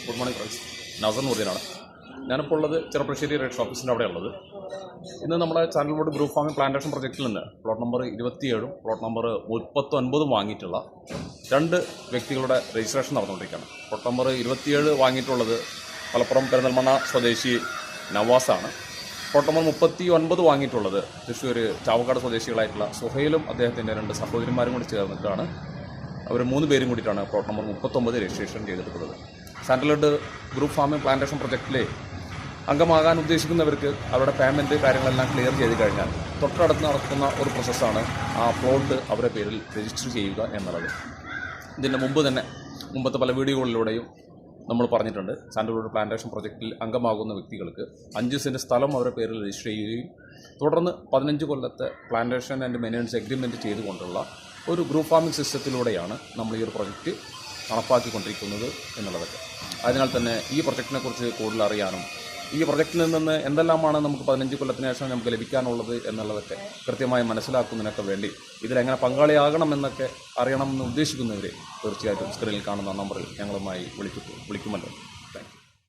Good morning friends. Nasar നൂറിനാണ്. ഞാനിപ്പോൾ ഉള്ളത് ചെറുപ്പശ്ശേരി റേഷൻ ഓഫീസിൻ്റെ അവിടെ ഉള്ളത്. ഇന്ന് നമ്മുടെ channel board group farming plantation പ്രൊജക്റ്റിൽ നിന്ന് പ്ലോട്ട് നമ്പർ 27 പ്ലോട്ട് നമ്പർ 39 വാങ്ങിയിട്ടുള്ള രണ്ട് വ്യക്തികളുടെ രജിസ്ട്രേഷൻ നടന്നുകൊണ്ടിരിക്കുകയാണ്. പ്ലോട്ട് നമ്പർ 27 വാങ്ങിയിട്ടുള്ളത് മലപ്പുറം പെരിന്തൽമണ്ണ സ്വദേശി നവാസാണ്. പ്ലോട്ട് നമ്പർ 39 വാങ്ങിയിട്ടുള്ളത് തൃശ്ശൂർ ചാവക്കാട് സ്വദേശികളായിട്ടുള്ള സുഹൈലും അദ്ദേഹത്തിൻ്റെ രണ്ട് സഹോദരിമാരും കൂടി ചേർന്നിട്ടാണ്. അവർ 3 പേരും കൂടിയിട്ടാണ് പ്ലോട്ട് നമ്പർ 39 രജിസ്ട്രേഷൻ ചെയ്തിട്ടുള്ളത്. സാൻഡൽവുഡ് ഗ്രൂപ്പ് ഫാമിംഗ് പ്ലാന്റേഷൻ പ്രൊജക്റ്റിലെ അംഗമാകാൻ ഉദ്ദേശിക്കുന്നവർക്ക് അവരുടെ പേയ്മെൻറ്റ് കാര്യങ്ങളെല്ലാം ക്ലിയർ ചെയ്ത് കഴിഞ്ഞാൽ തൊട്ടടുത്ത് നടക്കുന്ന ഒരു പ്രോസസ്സാണ് ആ പ്ലോട്ട് അവരുടെ പേരിൽ രജിസ്റ്റർ ചെയ്യുക എന്നുള്ളത്. ഇതിൻ്റെ മുമ്പത്തെ പല വീഡിയോകളിലൂടെയും നമ്മൾ പറഞ്ഞിട്ടുണ്ട്. സാൻഡൽവുഡ് പ്ലാന്റേഷൻ പ്രൊജക്റ്റിൽ അംഗമാകുന്ന വ്യക്തികൾക്ക് 5 സെൻറ്റ് സ്ഥലം അവരുടെ പേരിൽ രജിസ്റ്റർ ചെയ്യുകയും തുടർന്ന് 15 കൊല്ലത്തെ പ്ലാന്റേഷൻ ആൻഡ് മെയിൻ്റനൻസ് എഗ്രിമെൻറ്റ് ചെയ്തുകൊണ്ടുള്ള ഒരു ഗ്രൂപ്പ് ഫാമിംഗ് സിസ്റ്റത്തിലൂടെയാണ് നമ്മൾ ഈ ഒരു പ്രൊജക്റ്റ് നടപ്പാക്കിക്കൊണ്ടിരിക്കുന്നത് എന്നുള്ളതൊക്കെ. അതിനാൽ തന്നെ ഈ പ്രൊജക്റ്റിനെ കുറിച്ച് കൂടുതൽ അറിയാനും ഈ പ്രൊജക്റ്റിൽ നിന്ന് എന്തെല്ലാമാണ് നമുക്ക് 15 കൊല്ലത്തിന് ശേഷം നമുക്ക് ലഭിക്കാനുള്ളത് എന്നുള്ളതൊക്കെ കൃത്യമായി മനസ്സിലാക്കുന്നതിനൊക്കെ വേണ്ടി ഇതിലെങ്ങനെ പങ്കാളിയാകണമെന്നൊക്കെ അറിയണമെന്ന് ഉദ്ദേശിക്കുന്നവർ തീർച്ചയായിട്ടും സ്ക്രീനിൽ കാണുന്ന നമ്പറിൽ ഞങ്ങളുമായി വിളിക്കുമല്ലോ.